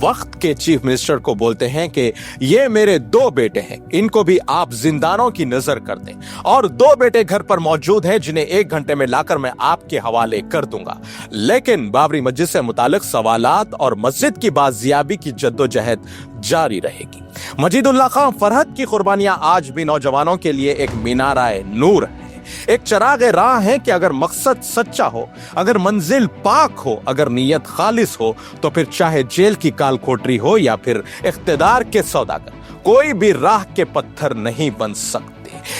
वक्त के चीफ मिनिस्टर को बोलते हैं कि ये मेरे 2 बेटे हैं, इनको भी आप जिंदानों की नजर कर दें और 2 बेटे घर पर मौजूद हैं जिन्हें 1 घंटे में लाकर मैं आपके हवाले कर दूंगा, लेकिन बाबरी मस्जिद से मुतालिक सवालात और मस्जिद की बाजियाबी की जद्दोजहद जारी रहेगी। मजीदुल्लाह खान फरहत की कुर्बानियां आज भी नौजवानों के लिए एक मीनाराए नूर है, एक चराग राह है कि अगर मकसद सच्चा हो, अगर मंजिल पाक हो, अगर नीयत खालिस हो तो फिर चाहे जेल की काल कोठरी हो या फिर इख्तिदार के सौदागर, कोई भी राह के पत्थर नहीं बन सकते।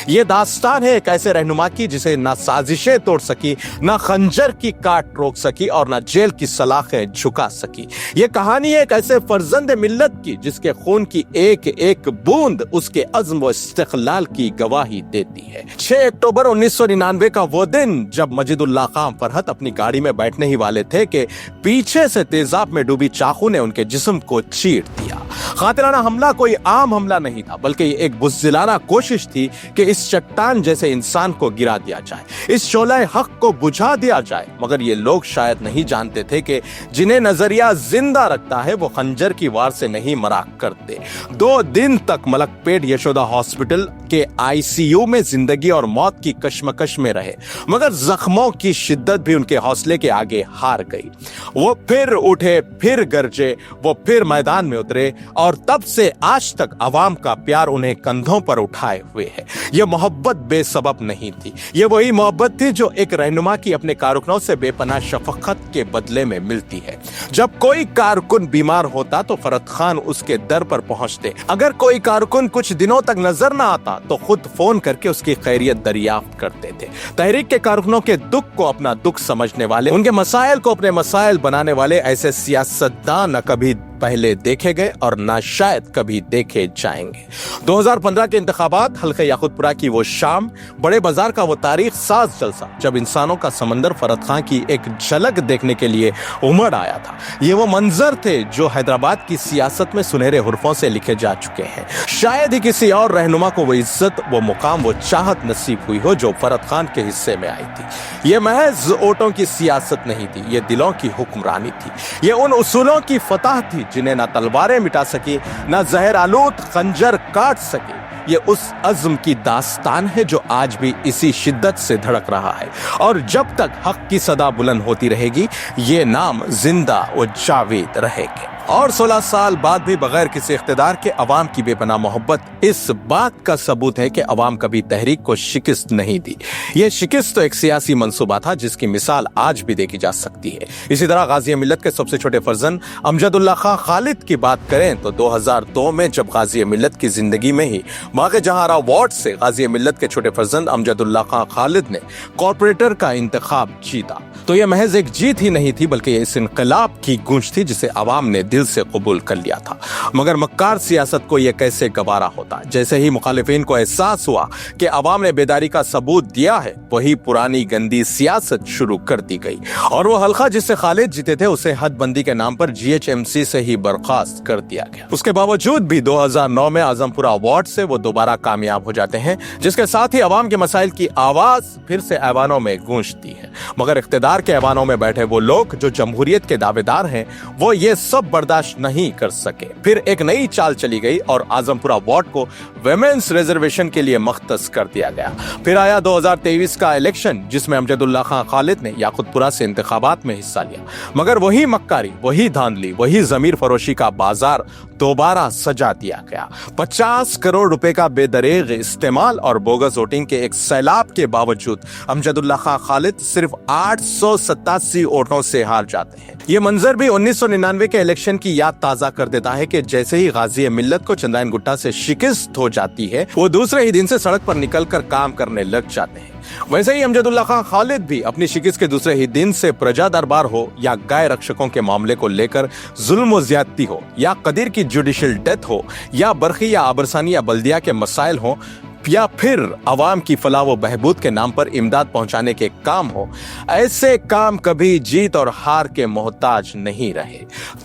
ये दास्तान है एक ऐसे रहनुमा की जिसे ना साजिशें तोड़ सकी, ना खंजर की काट रोक सकी और ना जेल की सलाखें झुका सकी। ये कहानी है एक ऐसे फर्जंद मिल्लत की जिसके खून की एक एक बूंद उसके अज़्म व इस्तिक़लाल की गवाही देती है। 6 अक्टूबर 1999 का वो दिन जब मजीदुल्लाह खान फरहत अपनी गाड़ी में बैठने ही वाले थे कि पीछे से तेजाब में डूबी चाकू ने उनके जिस्म को चीर दिया। कातिलाना हमला कोई आम हमला नहीं था, बल्कि एक बुज़दिलाना कोशिश थी कि इस चट्टान जैसे इंसान को गिरा दिया जाए, इस शोला हक को बुझा दिया जाए। मगर ये लोग शायद नहीं जानते थे कि जिन्हें नजरिया जिंदा रखता है वो खंजर की वार से नहीं मरा करते। 2 दिन तक मलकपेट यशोदा हॉस्पिटल के आईसीयू में जिंदगी और मौत की कश्मकश में रहे, मगर जख्मों की शिद्दत भी उनके हौसले के आगे हार गई। वो फिर उठे, फिर गरजे, वो फिर मैदान में उतरे और तब से आज तक अवाम का प्यार उन्हें कंधों पर उठाए हुए है। ये मोहब्बत बेसबब नहीं थी, ये वही मोहब्बत थी जो एक रहनुमा की अपने कारकुनों से बेपनाह शफकत के बदले में मिलती है। जब कोई कारकुन बीमार होता तो फरत खान उसके दर पर पहुंचते, अगर कोई कारकुन कुछ दिनों तक नजर ना आता तो खुद फोन करके उसकी खैरियत दरियाफ्त करते थे। तहरीक के कारकुनों के दुख को अपना दुख समझने वाले, उनके मसाइल को अपने मसाइल बनाने वाले ऐसे सियासतदान न कभी पहले देखे गए और ना शायद कभी देखे जाएंगे। 2015 के इंतखाबात, हल्के याकुतपुरा की वो शाम, बड़े बाजार का वो तारीख साज जलसा जब इंसानों का समंदर फरहत खां की एक झलक देखने के लिए उमड़ आया था। ये वो मंजर थे जो हैदराबाद की सियासत में सुनहरे हुर्फों से लिखे जा चुके हैं। शायद ही किसी और रहनुमा को वो इज्जत, वो मुकाम, वो चाहत नसीब हुई हो जो फरहत खान के हिस्से में आई थी। ये महज वोटों की सियासत नहीं थी, ये दिलों की हुक्मरानी थी। ये उन उसूलों की फतह थी जिन्हें ना तलवारें मिटा सकी, ना जहर आलूद खंजर काट सके। ये उस अज़्म की दास्तान है जो आज भी इसी शिद्दत से धड़क रहा है, और जब तक हक की सदा बुलंद होती रहेगी, ये नाम जिंदा व जावेद रहेंगे। और 16 साल बाद भी बगैर किसी इख्तिदार के अवाम की बेपनाह मोहब्बत इस बात का सबूत है कि अवाम कभी तहरीक को शिकस्त नहीं दी। ये शिकस्त तो एक सियासी मंसूबा था जिसकी मिसाल आज भी देखी जा सकती है। इसी तरह गाजी मिल्लत के सबसे छोटे फर्जंद अमजदुल्ला खां खालिद की बात करें तो 2002 में जब गाजी मिल्लत की जिंदगी में ही बाग़े जहारा वार्ड से गाजी मिल्लत के छोटे फर्जंद अमजदुल्ला खां खालिद ने कॉर्पोरेटर का इंतखाब जीता, तो यह महज एक जीत ही नहीं थी बल्कि इस इनकलाब की गूंज थी जिसे अवाम ने दिल से कबूल कर लिया था। मगर मक्कार सियासत को यह कैसे गवारा होता। जैसे ही मुखालिफिन को एहसास हुआ कि अवाम ने बेदारी का सबूत दिया है, वही पुरानी गंदी सियासत शुरू कर दी गई, और वो हल्का जिससे खालिद जीते थे उसे हदबंदी के नाम पर GHMC से ही बर्खास्त कर दिया गया। उसके बावजूद भी 2009 में आजमपुरा वार्ड से वो दोबारा कामयाब हो जाते हैं, जिसके साथ ही अवाम के मसाइल की आवाज फिर से ऐवानों में गूंजती है। मगर इख्तिदार के ऐवानों में बैठे वो लोग जो जमहूरियत के दावेदार हैं, वो ये सब बर्दाश्त नहीं कर सके। फिर एक नई चाल चली गई और आजमपुरा वार्ड को विमेंस रिजर्वेशन के लिए मख्तस कर दिया गया। फिर आया 2023 का इलेक्शन जिसमें अमजदुल्ला खां खालिद ने याकुतपुरा से इंतखाबात में हिस्सा लिया, मगर वही मक्कारी, वही धांधली, वही जमीर फरोशी का बाजार दोबारा सजा दिया गया। 50 करोड़ रुपए का बेदरेग इस्तेमाल और बोगस वोटिंग के एक सैलाब के बावजूद अमजदुल्ला खां खालिद सिर्फ 887 वोटों से हार जाते हैं। ये मंजर भी 1999 के इलेक्शन की याद ताजा कर देता है कि जैसे ही गाजी मिल्लत को चंदाइन गुट्टा से शिकस्त हो जाती है, वो दूसरे ही दिन से सड़क पर निकलकर काम करने लग जाते हैं। वैसे ही अमजदुल्ला खां खालिद भी अपनी शिकस्त के दूसरे ही दिन से प्रजा दरबार हो या गाय रक्षकों के मामले को लेकर जुल्म व ज्यादती हो, या कदीर की जुडिशियल डेथ हो, या बरखी या आबरसानी या बल्दिया के मसाइल हो, या फिर अवाम की फलाह व बहबूद के नाम पर इमदाद पहुंचाने के काम हो, ऐसे काम कभी जीत और हार के मोहताज नहीं रहे।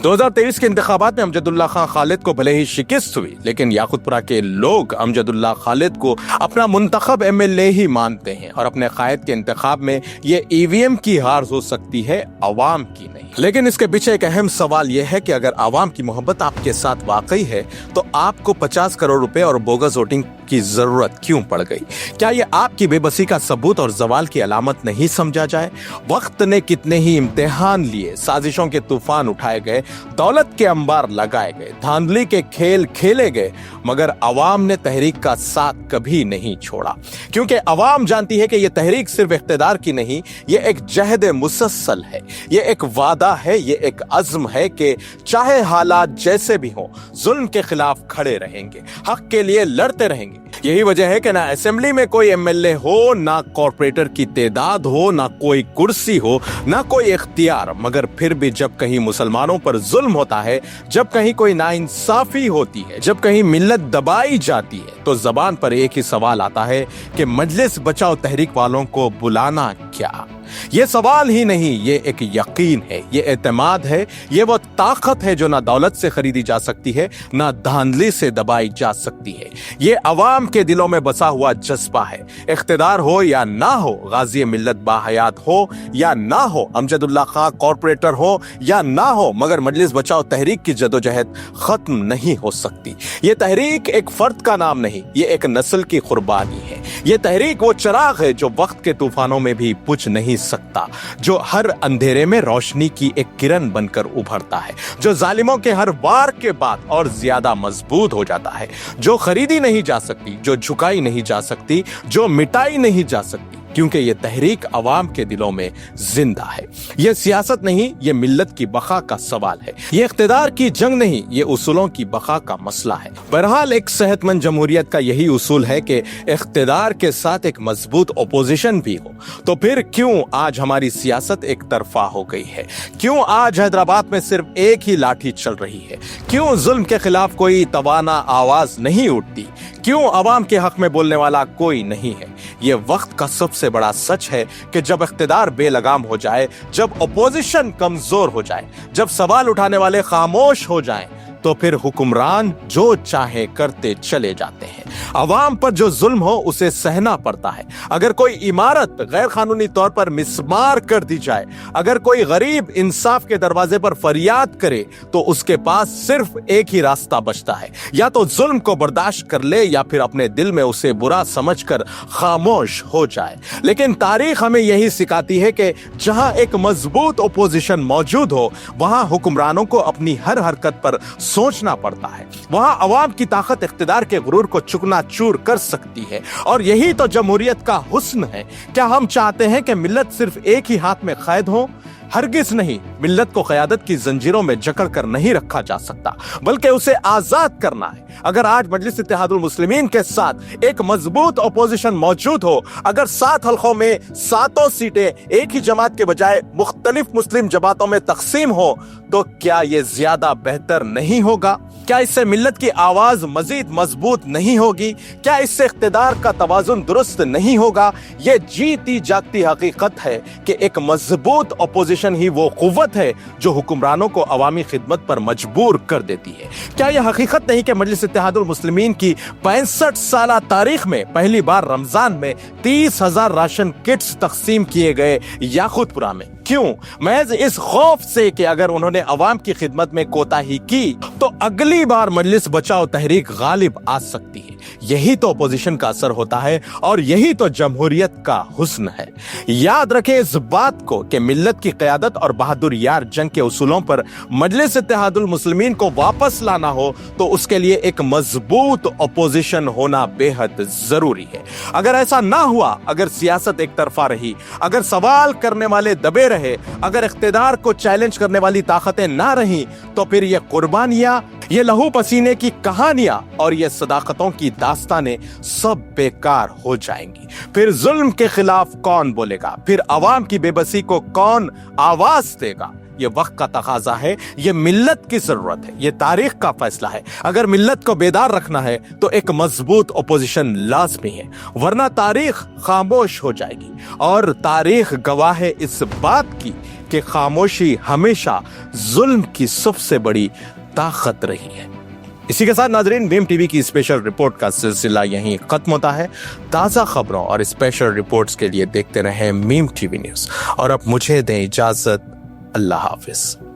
2023 के इंतखाबात में अमजदुल्ला खां खालिद को भले ही शिकस्त हुई, लेकिन याकुतपुरा के लोग अमजदुल्ला खालिद को अपना मुंतखब MLA ही मानते हैं, और अपने कायद के इंतखाब में ये EVM की हार हो सकती है, अवाम की नहीं। लेकिन इसके पीछे एक अहम सवाल यह है कि अगर अवाम की मोहब्बत आपके साथ वाकई है तो आपको 50 करोड़ रुपए और बोगस वोटिंग की जरूरत क्यों पड़ गई? क्या ये आपकी बेबसी का सबूत और जवाल की अलामत नहीं समझा जाए? वक्त ने कितने ही इम्तिहान लिए, साजिशों के तूफान उठाए गए, दौलत के अंबार लगाए गए, धांधली के खेल खेले गए, मगर अवाम ने तहरीक का साथ कभी नहीं छोड़ा, क्योंकि अवाम जानती है कि ये तहरीक सिर्फ इख्तिदार की नहीं, ये एक जहद मुसलसल है, ये एक वादा है, ये एक अज़्म है कि चाहे हालात जैसे भी हों, जुल्म के खिलाफ खड़े रहेंगे, हक के लिए लड़ते रहेंगे। यही वजह है कि ना असेंबली में कोई MLA हो, ना कॉर्पोरेटर की तादाद हो, ना कोई कुर्सी हो, ना कोई इख्तियार, मगर फिर भी जब कहीं मुसलमानों पर जुल्म होता है, जब कहीं कोई नाइंसाफी होती है, जब कहीं मिल्लत दबाई जाती है, तो जबान पर एक ही सवाल आता है कि मजलिस बचाओ तहरीक वालों को बुलाना क्या? ये सवाल ही नहीं, ये एक यकीन है, ये एतमाद है, ये वो ताकत है जो ना दौलत से खरीदी जा सकती है, ना धांधली से दबाई जा सकती है। ये अवाम के दिलों में बसा हुआ जज्बा है। इख्तिदार हो या ना हो, गाजी मिल्लत बाहयात हो या ना हो, अमजदुल्ला खां कॉर्पोरेटर हो या ना हो, मगर मजलिस बचाओ तहरीक की जदोजहद खत्म नहीं हो सकती। ये तहरीक एक फर्द का नाम नहीं, ये एक नस्ल की कुर्बानी है। ये तहरीक वो चिराग है जो वक्त के तूफानों में भी बुझ नहीं सकता, जो हर अंधेरे में रोशनी की एक किरण बनकर उभरता है, जो जालिमों के हर वार के बाद और ज्यादा मजबूत हो जाता है, जो खरीदी नहीं जा सकती, जो झुकाई नहीं जा सकती, जो मिटाई नहीं जा सकती, क्योंकि ये तहरीक अवाम के दिलों में जिंदा है। ये सियासत नहीं, ये मिल्लत की बका का सवाल है। ये इख्तिदार की जंग नहीं, ये उसूलों की बका का मसला है। बहरहाल एक सेहतमंद जमहूरियत का यही उसूल है कि इख्तिदार के साथ एक मजबूत अपोजिशन भी हो। तो फिर क्यों आज हमारी सियासत एक तरफा हो गई है? क्यों आज हैदराबाद में सिर्फ एक ही लाठी चल रही है? क्यों जुल्म के खिलाफ कोई तवाना आवाज नहीं उठती? क्यों अवाम के हक में बोलने वाला कोई नहीं है? ये वक्त का सबसे बड़ा सच है कि जब इख्तिदार बेलगाम हो जाए, जब अपोजिशन कमजोर हो जाए, जब सवाल उठाने वाले खामोश हो जाएं, तो फिर हुक्मरान जो चाहे करते चले जाते हैं। अवाम पर जो जुल्म हो उसे सहना पड़ता है। अगर कोई इमारत गैर कानूनी तौर पर मिसमार कर दी जाए, अगर कोई गरीब इंसाफ के दरवाजे पर फरियाद करे, तो उसके पास सिर्फ एक ही रास्ता बचता है, या तो जुल्म को बर्दाश्त कर ले या फिर अपने दिल में उसे बुरा समझकर खामोश हो जाए। लेकिन तारीख हमें यही सिखाती है कि जहां एक मजबूत अपोजिशन मौजूद हो, वहां हुक्मरानों को अपनी हर हरकत पर सोचना पड़ता है। वहां अवाम की ताकत इख्तिदार के गुरूर को चूर कर सकती है। और यही तो जमहूरियत का हुस्न है। क्या हम चाहते हैं कि मिल्लत सिर्फ एक ही हाथ में कैद हो? हरगिज नहीं। मिल्लत को क़यादत की जंजीरों में जकड़ कर नहीं रखा जा सकता, बल्कि उसे आजाद करना है। अगर आज मजलिस इत्तेहादुल मुस्लिमीन के साथ एक मजबूत अपोजिशन मौजूद हो, अगर 7 हल्कों में 7 सीटें एक ही जमात के बजाय मुख्तलिफ मुस्लिम जमातों में तकसीम हो, तो क्या यह ज्यादा बेहतर नहीं होगा? क्या इससे मिल्लत की आवाज मजीद मजबूत नहीं होगी? क्या इससे इख्तिदार का तवाजुन दुरुस्त नहीं होगा? यह जीती जागती हकीकत है कि एक मजबूत अपोजिशन ही वो कुव्वत है जो हुक्मरानों को अवामी खिदमत पर मजबूर कर देती है। क्या यह हकीकत नहीं कि मजलिस इत्तेहादुल मुस्लिमीन की 65 साला तारीख में पहली बार रमजान में 30,000 राशन किट्स तकसीम किए गए याकूतपुरा में? क्यों? महज इस खौफ से कि अगर उन्होंने अवाम की खिदमत में कोताही की तो अगली बार मजलिस बचाओ तहरीक गालिब आ सकती है। यही तो अपोजिशन का असर होता है और यही तो जमहूरियत का हुस्न है। याद रखें इस बात को कि मिल्लत की क़यादत और बहादुर यार जंग के उसूलों पर मजलिस इत्तेहादुल मुस्लिमीन को वापस लाना हो तो उसके लिए एक मजबूत अपोजिशन होना बेहद जरूरी है। अगर ऐसा ना हुआ, अगर सियासत एक तरफा रही, अगर सवाल करने वाले दबे रहे, अगर इख्तिदार को चैलेंज करने वाली ताकतें ना रही, तो फिर ये कुर्बानियां, ये लहू पसीने की कहानियां और ये सदाकतों की दास्तानें सब बेकार हो जाएंगी। फिर जुल्म के खिलाफ कौन बोलेगा? फिर अवाम की बेबसी को कौन आवाज देगा? ये वक्त का तकाजा है, ये मिल्लत की जरूरत है, ये तारीख का फैसला है। अगर मिल्लत को बेदार रखना है तो एक मजबूत अपोजिशन लाजमी है, वरना तारीख खामोश हो जाएगी। और तारीख गवाह है इस बात की कि खामोशी हमेशा जुल्म की सबसे बड़ी ताकत रही है। इसी के साथ नाजरीन, मीम टीवी की स्पेशल रिपोर्ट का सिलसिला यहीं खत्म होता है। ताज़ा खबरों और स्पेशल रिपोर्ट्स के लिए देखते रहें मीम टीवी न्यूज़। और अब मुझे दें इजाजत। अल्लाह हाफिज।